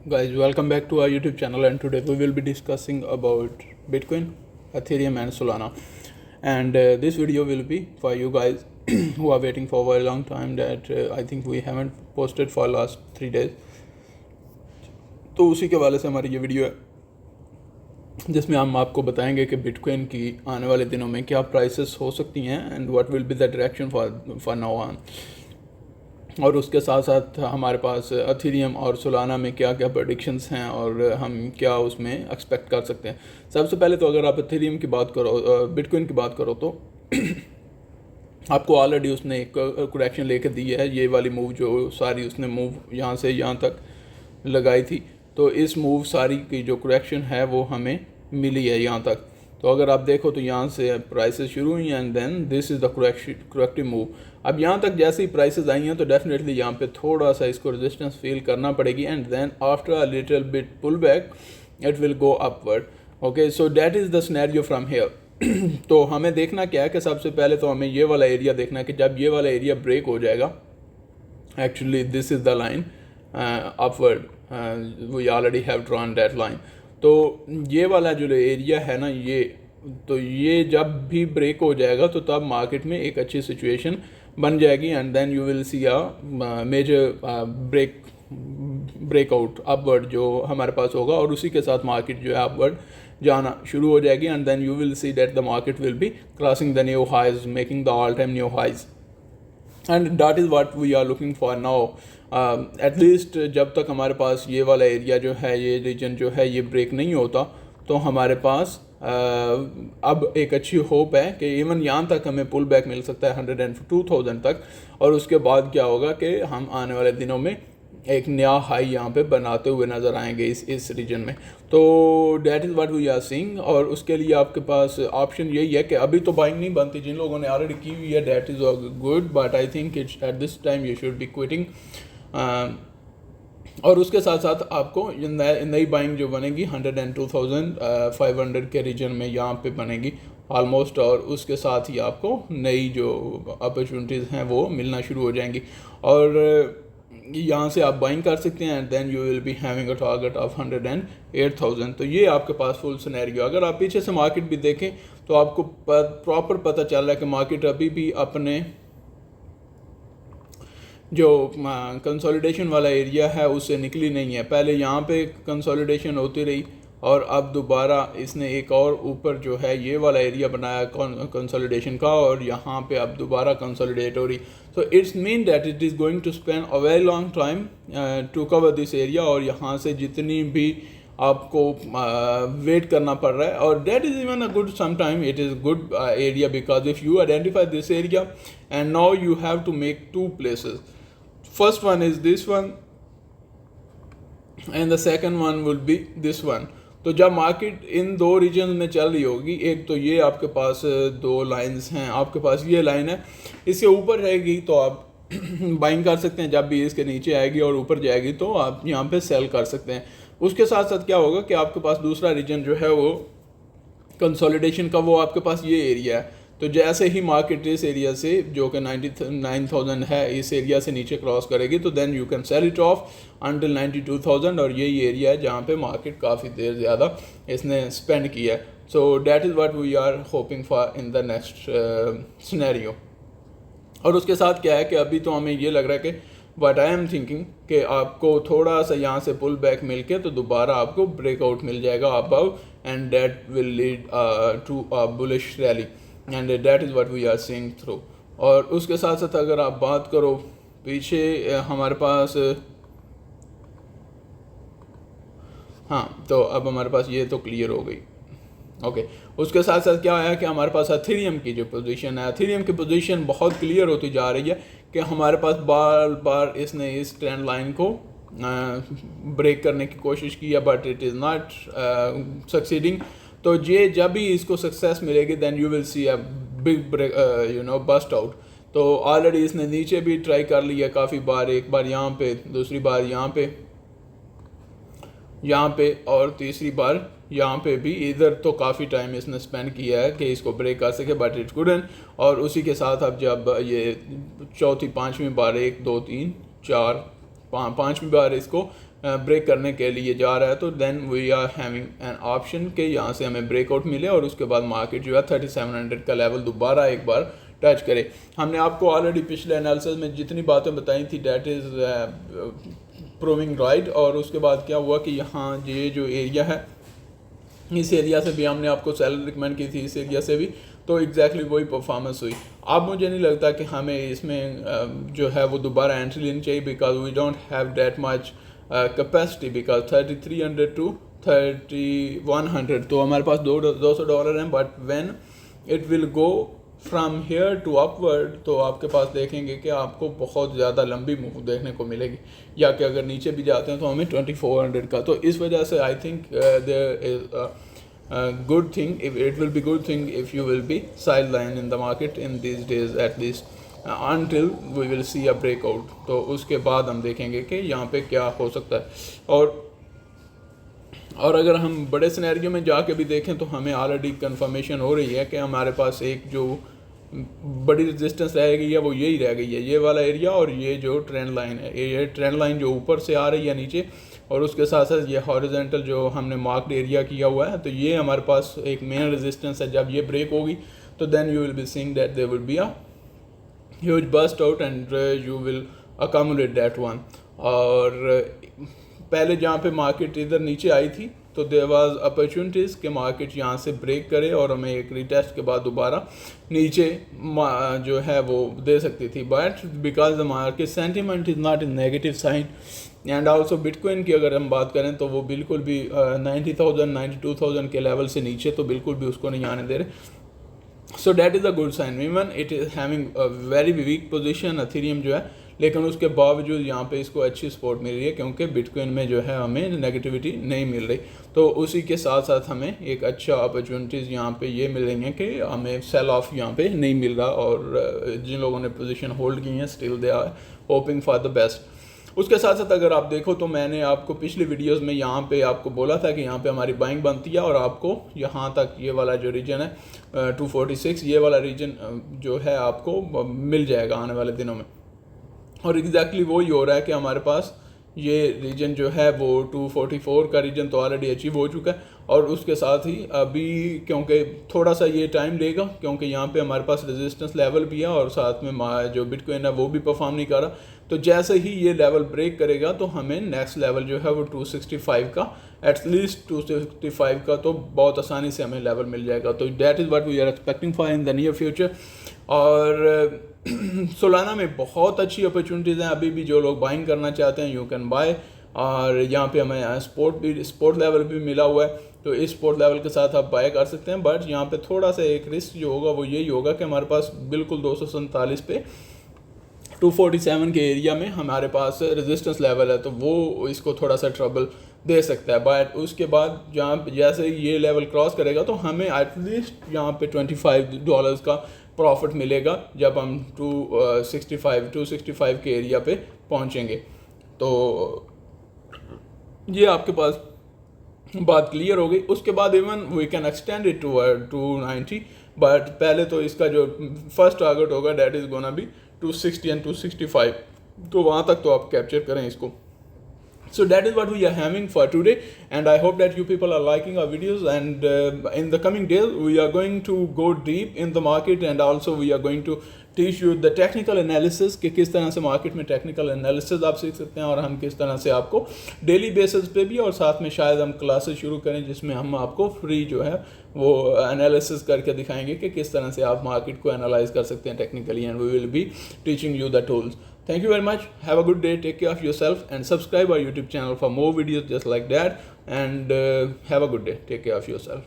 Guys, welcome back to our YouTube channel, and today we will be discussing about Bitcoin, Ethereum and Solana. And this video will be for you guys who are waiting for a very long time that I think we haven't posted for last 3 days. तो उसी के वाले से हमारी ये video है जिसमें हम आपको बताएंगे कि बिटकॉइन की आने वाले दिनों में क्या प्राइसेस हो सकती हैं and what will be the direction for now on. और उसके साथ साथ हमारे पास एथेरियम और सोलाना में क्या क्या प्रेडिक्शंस हैं और हम क्या उसमें एक्सपेक्ट कर सकते हैं। सबसे पहले तो अगर आप एथेरियम की बात करो, बिटकॉइन की बात करो तो आपको ऑलरेडी उसने एक करेक्शन लेकर दी है। ये वाली मूव जो सारी उसने मूव यहाँ से यहाँ तक लगाई थी, तो इस मूव सारी की जो करेक्शन है वो हमें मिली है यहाँ तक। तो अगर आप देखो तो यहाँ से प्राइसेस शुरू हुई हैं and then this is the corrective move. अब यहाँ तक जैसे ही प्राइसेस आई हैं तो डेफिनेटली यहाँ पे थोड़ा सा इसको रेजिस्टेंस फील करना पड़ेगी and then after a little bit pull back it will go upward. Okay, so that is the scenario from here. तो हमें देखना क्या है कि सबसे पहले तो हमें ये वाला एरिया देखना है कि जब ये वाला एरिया ब्रेक हो जाएगा, actually this is the line upward, we already have drawn that line. तो ये वाला जो एरिया है ना, ये जब भी ब्रेक हो जाएगा तो तब मार्केट में एक अच्छी सिचुएशन बन जाएगी and then you will see a major breakout upward जो हमारे पास होगा और उसी के साथ मार्केट जो है अपवर्ड जाना शुरू हो जाएगी and then you will see that the market will be crossing the new highs, making the all time new highs and that is what we are looking for now. At least जब तक हमारे पास ये वाला area जो है, ये reason जो है, ये ब्रेक नहीं होता तो हमारे पास अब एक अच्छी होप है कि इवन यहाँ तक हमें पुल बैक मिल सकता है 102,000 तक। और उसके बाद क्या होगा कि हम आने वाले दिनों में एक नया हाई यहाँ पे बनाते हुए नज़र आएंगे इस रीजन में। तो that is what we are seeing. और उसके लिए आपके पास ऑप्शन यही है कि अभी तो बाइंग नहीं बनती, जिन लोगों ने ऑलरेडी की हुई है that is good, but I think it's at this time you should be quitting. और उसके साथ साथ आपको नई बाइंग जो बनेगी 102,500 के रीजन में यहाँ पे बनेगी ऑलमोस्ट, और उसके साथ ही आपको नई जो अपॉर्चुनिटीज़ हैं वो मिलना शुरू हो जाएंगी और यहाँ से आप बाइंग कर सकते हैं and then you will be having a target of 108,000। तो ये आपके पास फुल सिनेरियो। अगर आप पीछे से मार्केट भी देखें तो आपको प्रॉपर पता चल रहा है कि मार्केट अभी भी अपने जो कंसोलिडेशन वाला एरिया है उससे निकली नहीं है। पहले यहाँ पे कंसोलिडेशन होती रही और अब दोबारा इसने एक और ऊपर जो है ये वाला एरिया बनाया कंसोलिडेशन का और यहाँ पे अब दोबारा कंसोलिडेट हो रही। So it's mean that it is going to spend a very long time to cover this area और यहाँ से जितनी भी आपको वेट करना पड़ रहा है। और that is even a good sometime it is good area because if you identify this area and now you have to make two places. First one is this one and the second one will be this one। तो जब market in दो reason में चल रही होगी, एक तो ये आपके पास दो लाइंस हैं, आपके पास ये लाइन है, इसके ऊपर रहेगी तो आप बाइंग कर सकते हैं, जब भी इसके नीचे आएगी और ऊपर जाएगी तो आप यहाँ पे सेल कर सकते हैं। उसके साथ साथ क्या होगा कि आपके पास दूसरा रीजन जो है वो कंसोलिडेशन का, वो आपके पास ये एरिया है। तो जैसे ही मार्केट इस एरिया से जो कि 99,000 है इस एरिया से नीचे क्रॉस करेगी तो then you can sell it off until 92,000 और यही एरिया है जहाँ पे मार्केट काफ़ी देर ज़्यादा इसने स्पेंड किया है। So that is what we are hoping for in the next scenario. और उसके साथ क्या है कि अभी तो हमें ये लग रहा है कि बट आई एम थिंकिंग कि आपको थोड़ा सा यहाँ से पुल बैक मिल के तो दोबारा आपको ब्रेकआउट मिल जाएगा above and that will lead to a bullish rally and that is what we are seeing through. और उसके साथ साथ अगर आप बात करो पीछे हमारे पास, हाँ, तो अब हमारे पास ये तो क्लियर हो गई। ओके, उसके साथ साथ क्या है कि हमारे पास एथेरियम की जो पोजीशन है, एथेरियम की पोजीशन बहुत क्लियर होती जा रही है कि हमारे पास बार बार इसने इस ट्रेंड लाइन को ब्रेक करने की कोशिश की है but it is not succeeding. तो ये जब भी इसको सक्सेस मिलेगी then you will see a big break bust out. तो ऑलरेडी इसने नीचे भी ट्राई कर लिया काफ़ी बार, एक बार यहाँ पे, दूसरी बार यहाँ पे और तीसरी बार यहाँ पे भी। इधर तो काफ़ी टाइम इसने स्पेंड किया है कि इसको ब्रेक कर सके बट इट कुडंट। और उसी के साथ अब जब ये चौथी पाँचवीं बार, 1 2 3 4 पाँचवीं बार इसको ब्रेक करने के लिए जा रहा है, तो then we are having an option कि यहाँ से हमें ब्रेकआउट मिले और उसके बाद मार्केट जो है 3700 का लेवल दोबारा एक बार टच करे। हमने आपको ऑलरेडी पिछले एनालिसिस में जितनी बातें बताई थी डैट इज़ प्रूविंग राइट। और उसके बाद क्या हुआ कि यहाँ ये जो एरिया है, इस एरिया से भी हमने आपको सेल रिकमेंड की थी, इस एरिया से भी, तो एग्जैक्टली वही परफॉर्मेंस हुई। अब मुझे नहीं लगता कि हमें इसमें जो है वो दोबारा एंट्री लेनी चाहिए, because we don't have that much capacity, because 3300 to 3100 तो हमारे पास $200 हैं, but when it will go from here to upward तो आपके पास देखेंगे कि आपको बहुत ज़्यादा लंबी मूव देखने को मिलेगी, या कि अगर नीचे भी जाते हैं तो हमें 2400 का। तो इस वजह से I think there is good thing, if it will be good thing if you will be sideline in the market in these days at least until we will see a breakout। तो उसके बाद हम देखेंगे कि यहाँ पे क्या हो सकता है। और अगर हम बड़े सिनेरियो में जाके भी देखें तो हमें ऑलरेडी कंफर्मेशन हो रही है कि हमारे पास एक जो बड़ी रेजिस्टेंस रह गई है वो यही रह गई है, ये वाला एरिया और ये जो ट्रेंड लाइन है, ये ट्रेंड लाइन जो ऊपर से आ रही है नीचे, और उसके साथ साथ ये हॉरिजॉन्टल जो हमने मार्क्ड एरिया किया हुआ है, तो ये हमारे पास एक मेन रेजिस्टेंस है। जब ये ब्रेक होगी तो then you will be seeing that there will be a huge bust out and you will accommodate that one. और पहले जहाँ पे मार्केट इधर नीचे आई थी तो देयर वाज अपॉर्चुनिटीज़ कि मार्केट यहाँ से ब्रेक करे और हमें एक रीटेस्ट के बाद दोबारा नीचे जो है वो दे सकती थी, but because the market sentiment is not in negative sign. And also Bitcoin की अगर हम बात करें तो वो बिल्कुल भी 90,000 92,000 के लेवल से नीचे तो बिल्कुल भी उसको नहीं आने दे रहे। So that is a good sign. Even it is having a very weak position Ethereum जो है, लेकिन उसके बावजूद यहाँ पे इसको अच्छी सपोर्ट मिल रही है क्योंकि बिटकॉइन में जो है हमें नेगेटिविटी नहीं मिल रही। तो उसी के साथ साथ हमें एक अच्छा अपॉर्चुनिटीज़ यहाँ पे ये मिल रही हैं कि हमें सेल ऑफ यहाँ पे नहीं मिल रहा, और जिन लोगों ने पोजीशन होल्ड की हैं still they are hoping for the best. उसके साथ साथ अगर आप देखो तो मैंने आपको पिछली वीडियोस में यहाँ पे आपको बोला था कि यहाँ पे हमारी बाइंग बनती है और आपको यहाँ तक ये वाला जो रीजन है 246 ये वाला रीजन जो है आपको मिल जाएगा आने वाले दिनों में। और एग्जैक्टली वही हो रहा है कि हमारे पास ये रीजन जो है वो 244 का रीजन तो ऑलरेडी अचीव हो चुका है, और उसके साथ ही अभी क्योंकि थोड़ा सा ये टाइम लेगा क्योंकि यहाँ पे हमारे पास रेजिस्टेंस लेवल भी है और साथ में जो बिटकॉइन है वो भी परफॉर्म नहीं कर रहा। तो जैसे ही ये लेवल ब्रेक करेगा तो हमें नेक्स्ट लेवल जो है वो 265 का, एटलीस्ट 265 का तो बहुत आसानी से हमें लेवल मिल जाएगा। तो that is what we are expecting for in the near future. और सोलाना में बहुत अच्छी अपॉर्चुनिटीज़ हैं अभी भी, जो लोग बाइंग करना चाहते हैं यू कैन बाय। और यहाँ पे हमें स्पोर्ट लेवल भी मिला हुआ है, तो इस स्पोर्ट लेवल के साथ आप बाय कर सकते हैं। बट यहाँ पे थोड़ा सा एक रिस्क जो होगा वो यही होगा कि हमारे पास बिल्कुल 247 पे 247 के एरिया में हमारे पास रेजिस्टेंस लेवल है, तो वो इसको थोड़ा सा ट्रबल दे सकता है। बट उसके बाद जहाँ जैसे ये लेवल क्रॉस करेगा तो हमें एटलीस्ट यहाँ पे $25 का प्रॉफिट मिलेगा जब हम 265 के एरिया पे पहुँचेंगे। तो ये आपके पास बात क्लियर हो गई। उसके बाद even we can extend it to 290, but पहले तो इसका जो फर्स्ट टारगेट होगा that is gonna be 260 and 265, तो वहाँ तक तो आप कैप्चर करें इसको। So that is what we are having for today, and I hope that you people are liking our videos, and in the coming days we are going to go deep in the market, and also we are going to teach you the technical analysis कि किस तरह से market में technical analysis आप सीख सकते हैं, और हम किस तरह से आपको डेली बेसिस पे भी, और साथ में शायद हम क्लासेस शुरू करें जिसमें हम आपको फ्री जो है वो एनालिसिस करके दिखाएंगे कि किस तरह से आप मार्केट को एनालाइज कर सकते हैं technically, and we will be teaching you the tools. Thank you very much. Have a good day. Take care of yourself and subscribe our YouTube channel for more videos just like that. And have a good day. Take care of yourself.